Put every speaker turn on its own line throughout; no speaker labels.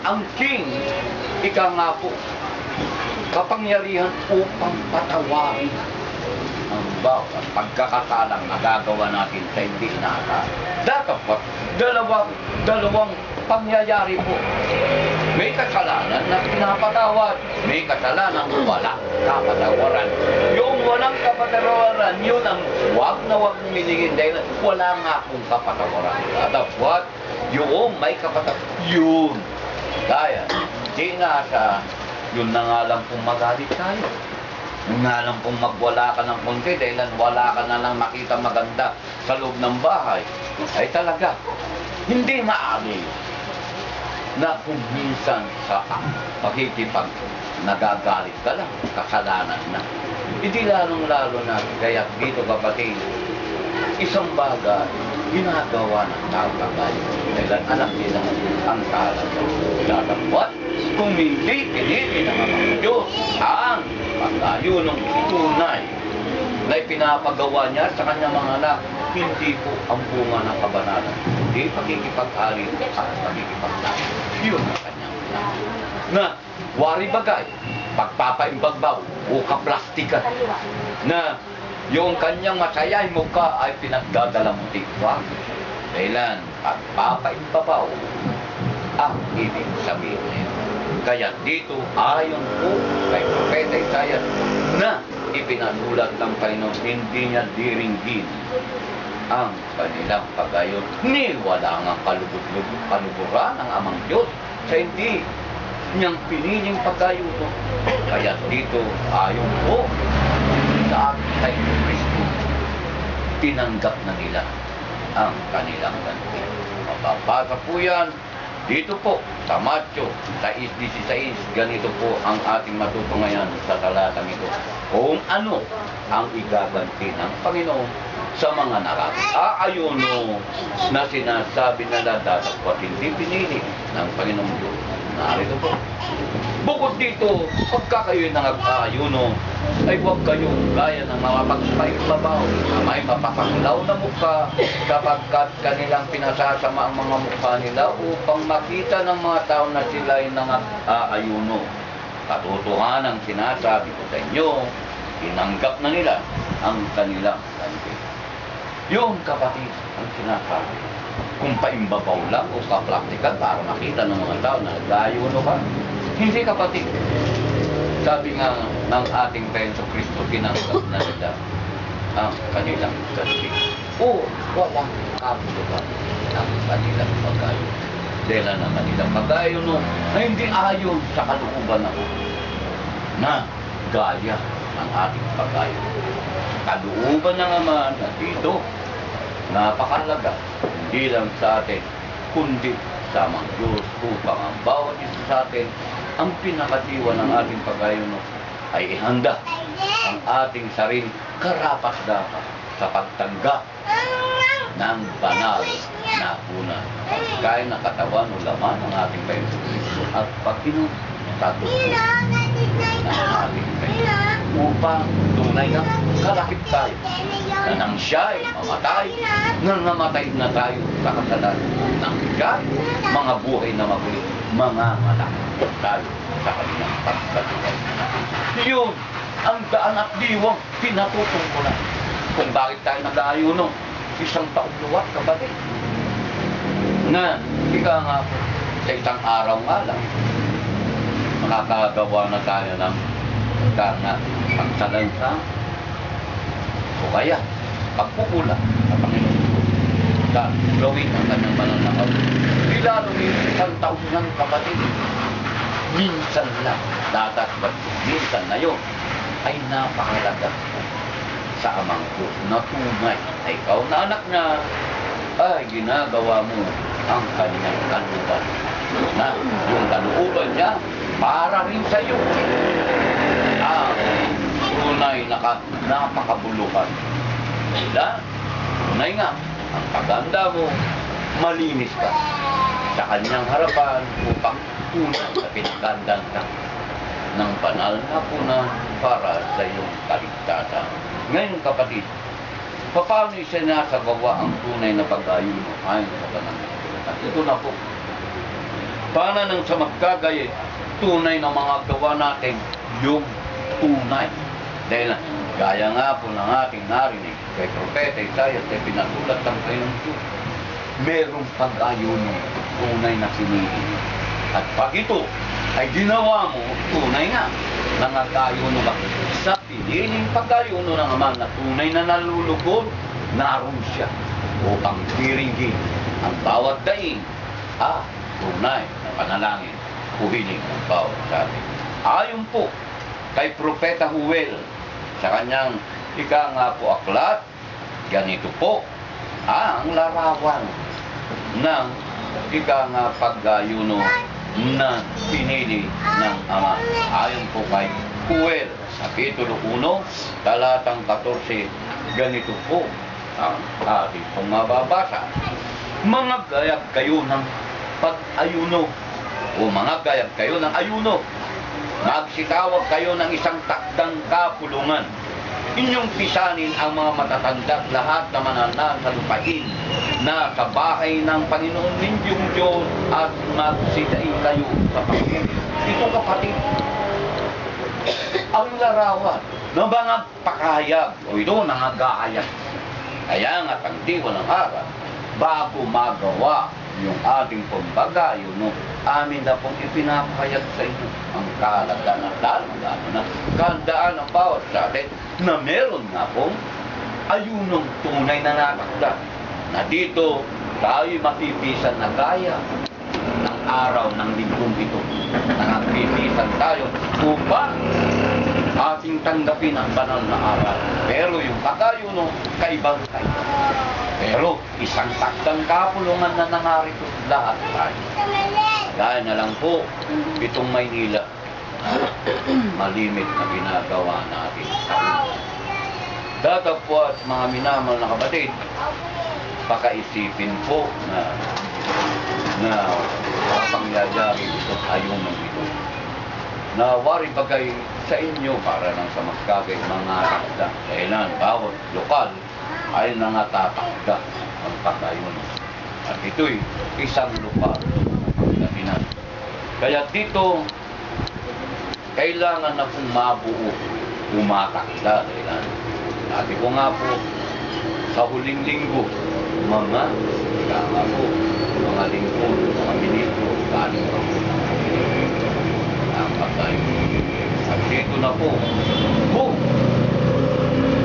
ang king, ika nga po, kapangyarihan upang patawarin ang bawat pagkakatalang nagagawa natin sa hindi natin. Dapat dalawang pangyayari po. May kasalanan na pinapatawad, may kasalanan wala kapatawaran. Yung walang kapatawaran, yun ang wag na wag minigin dahil wala nga akong kapatawaran. Dapat yung may kapatawaran, yun. Kaya, di nga sa, yun na nga lang pong magalit tayo. Yun nga lang pong magwala ka ng konti dahil wala ka na lang makita maganda sa loob ng bahay. Ay talaga, hindi maaari na kung minsan sa pakikipag nagagalit ka lang, kasalanan na. Hindi lalong-lalo na, kaya dito kapatid, isang bagay, ginagawa ng tao kabayo. Dahil anak nila ang talaga. Dapat, kung hindi pinili ng mga Diyos, ang pagkayo ng tunay na ipinapagawa niya sa kanyang mga anak, hindi po ang bunga ng kabanalan. Hindi pakikipag-alit at pakikipag-alit. Yun ang kanyang anak. Na, wari bagay, pagpapaimbagbaw o kaplastikan na yung kanyang masayay mukha ay pinagdadalamutik pa. Dahilan, pagpapaimbabaw ang ibig sabihin niya. Kaya dito, ayon po kay Propeta Isaiah na ipinanulat ng Panginoon, hindi niya diringgin ang kanilang pagayon. Ni wala nga kaluburan ng Amang Diyos sa hindi niyang piniling pagayon. Kaya dito, ayon po sa ating kay Kristo, tinanggap na nila ang kanilang ganti. Mababasa po yan dito po sa Matthew 6:16. Ganito po ang ating matutunghayan sa talatang ito. Kung ano ang igaganti ng Panginoon sa mga nakakaayuno na sinasabi nila dapat hindi pinili ng Panginoong Diyos. Narito po. Bukod dito, pagka kayo'y nag-aayuno, ay huwag kayo gaya ng mga pagpapaibabaw na may mapapaklaw na mukha kapagkat kanilang pinasasama ang mga mukha nila upang makita ng mga tao na sila'y nang-aayuno. Katotohanan ang sinasabi ko sa inyo, tinanggap na nila ang kanilang ganti. Yung kapatid ang sinasabi, kung paimbabaw lang o kaplaktikan para makita ng mga tao na nag-aayuno ka, hindi kapatid. Sabi nga ng ating Penso Kristo, tinanggap na nila ang kanilang ganti. O walang kabuluhan ang kanilang pag-ayon. Dahil na kanilang pag-ayon na hindi ayon sa kalooban ako na gaya ng ating pag-ayon. Kalooban na naman na dito, napakalaga, hindi lang sa atin, kundi sa mga Diyos upang ang bawat isa sa atin, ang pinakadiwa ng ating pag-ayon ay ihanda ang ating sarili karapat-dapat sa pagtanggap ng banal na una. Pagkain ng katawan o laman ng ating Panginoon Kristo at pag-inom sa dugo ng ating Panginoon upang tunay na kalakip tayo na nang siya'y mamatay, nang namatay na tayo sa kasalanan ng siya'y mga buhay na mabuli, mga malaki tayo sa kanilang pagkatuloy. Yun ang daan at diwang pinatutungkulan kung bakit tayo nag-aayuno. Isang taong luwat, kapatid, na ika nga po sa isang araw nga lang makakagawa na tayo ng pagsalansa o kaya pagpupula sa Panginoon sa gawin ang kanyang mananakaw. Di lalo isang taon ng kapatid, minsan lang dapat minsan na yun ay napakalaga sa Amang Diyos na tunay na ikaw na anak niya ay ginagawa mo ang kanyang kalooban na yung kalooban niya para rin sa iyo tunay napakabulukan. Dahil tunay nga ang paganda mo, malinis ka sa kanyang harapan upang tunay na pinagandang ka ng banal na punan para sa iyong kaligtasan. Ngayon kapatid, paano isinasagawa ang tunay na pag-aayuno ayon sa banal na kaligtasan? Ito na po. Para nang sa magkagay, tunay na mga gawa natin, yung tunay. Dahil gaya nga po ng ating narinig kay Propeta Isaiah, ay pinatulat ng Panginoong Diyos, merong pag-ayuno tunay na sinili. At pag ito ay ginawa mo, tunay nga, nangagayuno ka. Sa piniling pag-ayuno ng Ama na tunay na nalulugod, naroon siya upang tiringgin ang bawat daing, tunay na panalangin, uhiling ng bawat sa atin. Ayon po kay Propeta Joel, sa kanyang nga po aklat, ganito po ang larawan ng nga pag-ayuno na pinili ng Ama. Ayon po kay Joel, Kapitulo 1, talatang 14, ganito po ang ating pong mababasa. Mga gayag kayo ng pag-ayuno, o mga gayag kayo ng ayuno, magsitawag kayo ng isang takdang kapulungan. Inyong pisanin ang mga matatanda, lahat na mananan sa lupain na sa bahay ng Panginoon ninyong Diyos, at magsidain kayo sa Panginoon. Ito, kapatid, ang larawan ng mga pakayag, o ito, nangagayag. Kaya nga, ang diwa ng araw, bago magawa yung ating pambagayuno, amin na pong ipinapahayag sa inyo ang kahalagahan at lalong na kahandaan ng bawat sa atin na meron nga pong ayunong tunay na natakda, na dito tayo mapipisan na gaya ng araw ng linggong ito. Nangagpipisan tayo upang ating tanggapin ang banal na araw. Pero yung pag-ayuno, kaibang kaiba. Pero isang takdang kapulungan na nangarito lahat tayo. Dahil na lang po, itong Maynila, malimit na ginagawa natin. Datapwat mga minamahal na kapatid, pakaisipin po na pangyayari itong ayunong ito. Nawari bagay sa inyo para lang sa magkagay mga takda. Kailan bawat lokal ay nangatakda ang pag-ayuno. At ito'y isang lupa na Pinas. Kaya dito, kailangan na pong mabuo, umatakda. Dati ko nga po, sa huling linggo, mga linggo, mga ministro, galing pa po ang pag-ayuno. At dito na po,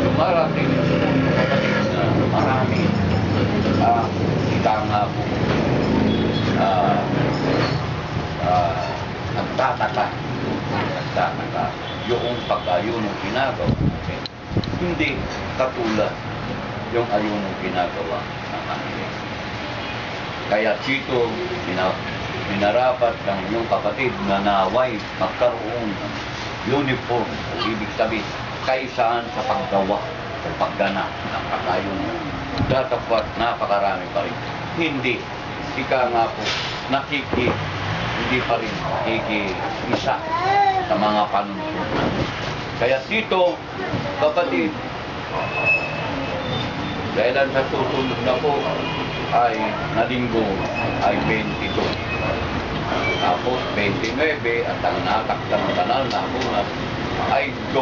dumarating na marami nga po nagtataka yung pag-ayunong ginagawa natin. Hindi katulad yung ayunong ginagawa ng kanila. Kaya dito, minarapat ng inyong kapatid na naway magkaroon ng uniform, o ibig sabihin, kaisaan sa paggawa o pagganap ng pag-ayuno. Datapwat napakarami pa rin. Hindi, nga po, hindi pa rin nakiki-isa sa mga panuntunan. Kaya dito, kapatid, dahil sa susunod na po ay nalinggo ay 22. Tapos 29 at ang natakdang banal na buwan ay 2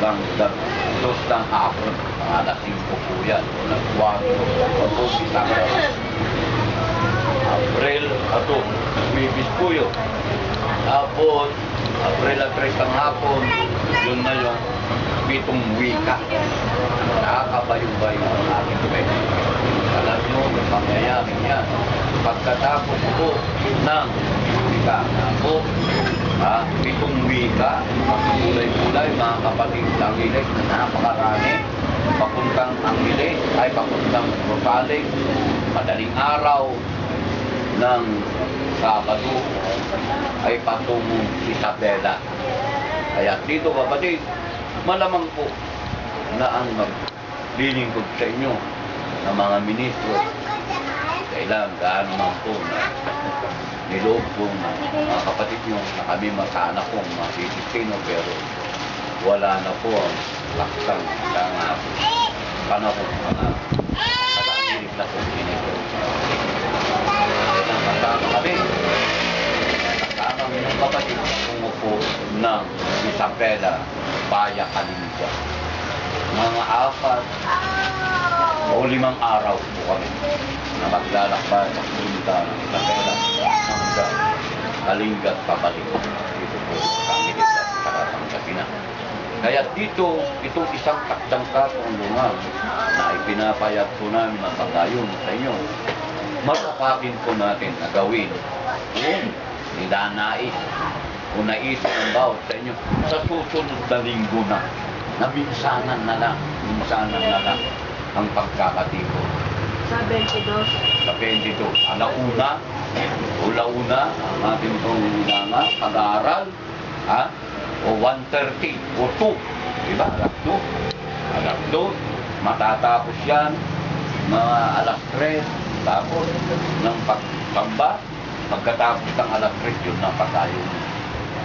ng hapon. Alas 5 po yan. O nag-4 o isang April ato, bibis po yun. Tapos April at 3 ang hapon, yun na yung 7 wika. Nakakabayo-bayo ang ating pwede. Alam nyo, ang pangyayari niya, pagkatapos po ng wika na po, 7 wika, magkulay-kulay, mga kapatid ng Angeles na napakarami, papuntang Angeles ay papuntang Rosales, madaling araw ng Sabado ay patungong Isabela. Kaya dito kapatid, malamang po na ang maglilingkod sa inyo ng mga ministro, kailangan gaano man po na niloob po ng mga kapatid nyo na kami masana pong masisipino, pero wala na po ang laksang panahon mga pag-amilig na po sinito. kasama kami. Kasama ng kapatid na tumupo ng Isabela, Baya, Kalinga. Mga 4 o 5 araw po kami na maglalakbay sa punta ng Isabela hanggang Kalinga at pabalik. Dito po sa Pangilinan at sa Pangasinan. Kaya dito, itong isang takdang katulungan na ipinapayat po namin ang pagdayon sa inyo, matapakin po natin na gawin kung nilanais o naisip ang bawat sa inyo sa susunod na linggo na minsanan na lang ang pagkakatipon.
Sa 22.
Sa 22, alauna ang ating itong pag-aaral, ha? O 1:30 o 2, diba? Alas 2, matatapos yan mga alas 3, tapos ng pagsamba, pagkatapos ng alas 3 yun na patayo.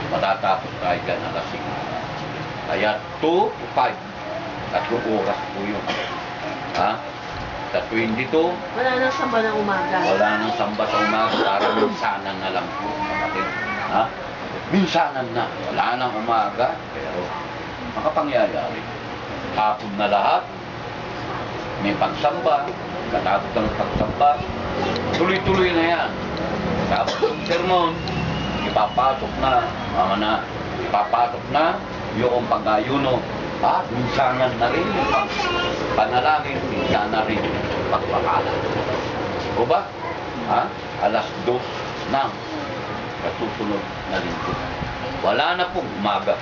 Matatapos tayo dyan alas 5. Kaya 2 to 5, 3 oras po yun. Ha? Sa 22,
Wala nang samba ng umaga.
wala nang samba sa umaga, para minsanan na lang po, kapatid. Ha? Minsanan na, wala nang umaga, pero makapangyayari. Hapon na lahat, may pagsamba, katapos ng pagsamba, tuloy-tuloy na yan. Tapos yung sermon, ipapasok na yung pag-ayuno, at minsanan na rin yung panalangin, minsanan na rin yung pagpapala. O ba? Ha? Alas 2 ng kasusunod na linggo. Wala na pong umaga,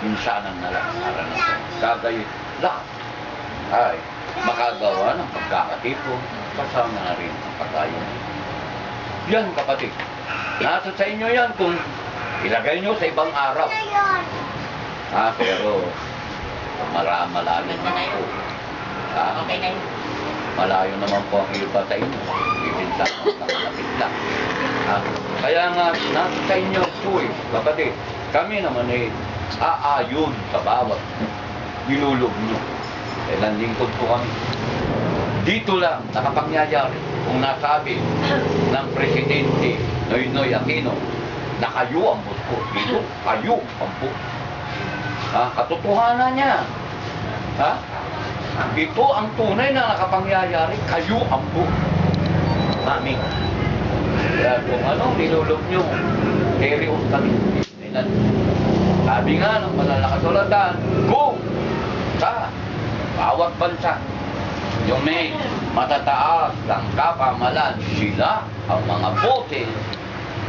minsanan na lang para na kagay lahat ay makagawa ng pagkakatipon, kasama na rin ang pag-ayuno. Yan kapatid, nasa sa inyo yan kung ilagay nyo sa ibang araw. Pero malayo naman po. Malayo naman po ang iba sa inyo. Ibinsa na malapit lang. Kaya nga, nasa sa inyo po kapatid, kami naman ay aayon sa bawat nilulog nyo. Ilang lingkod po kami. Dito lang, nakapangyayari kung nasabi ng Presidente Noynoy Aquino na kayo ang busko. Dito, kayo ang busko. Katotohanan niya. Ito ang tunay na nakapangyayari, kayo ang busko. Mami. Kaya kung anong nilulog nyo, serious kami. Sabi nga ng malalakasulatan, go sa bawat bansa. Yung may matataas ang kapamalan, sila ang mga bote.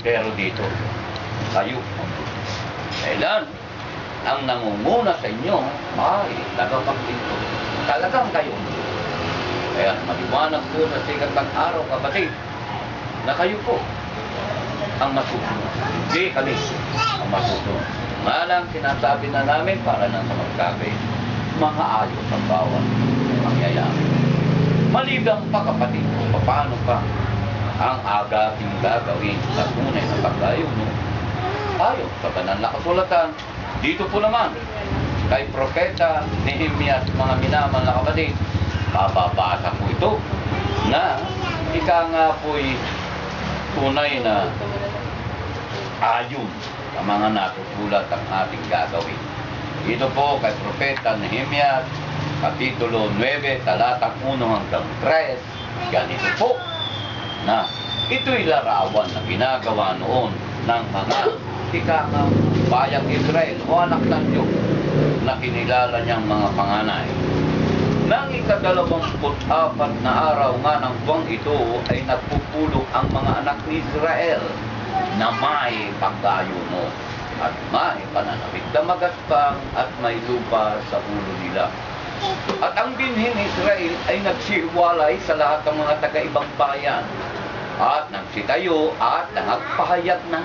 Pero dito, kayo. Kailan ang nangunguna sa inyo ay tagapagtinto. Talagang kayo. Kaya maliwanag po sa sikat ng araw, kapatid, na kayo po ang masusunod. Hindi kami ang masusunod. Nga lang sinasabi na namin para na sa magkabay, mga ayos ang bawat mangyayari. Maligang pa kapatid, paano pa ang agating gagawin sa tunay na pag-ayuno? Ayon sa banal na kasulatan, dito po naman, kay Propeta Nehemias, mga minamahal na kapatid, bababasa po ito na ika nga po'y tunay na ayon sa mga natutulat ang ating gagawin. Ito po kay Propeta Nehemias, Kapitulo 9, talatang 1 hanggang 3, ganito po, na ito'y larawan na ginagawa noon ng mga ikakang bayang Israel o anak ng Diyos na kinilala niyang mga panganay. Nang ika-24 na araw nga ng buwang ito ay nagpupulong ang mga anak ni Israel na may pag-ayuno at may pananabik na magaspang at may lupa sa ulo nila. At ang binhin ni Israel ay nagsiwalay sa lahat ng mga taga-ibang bayan at nagsitayo at nagpahayag ng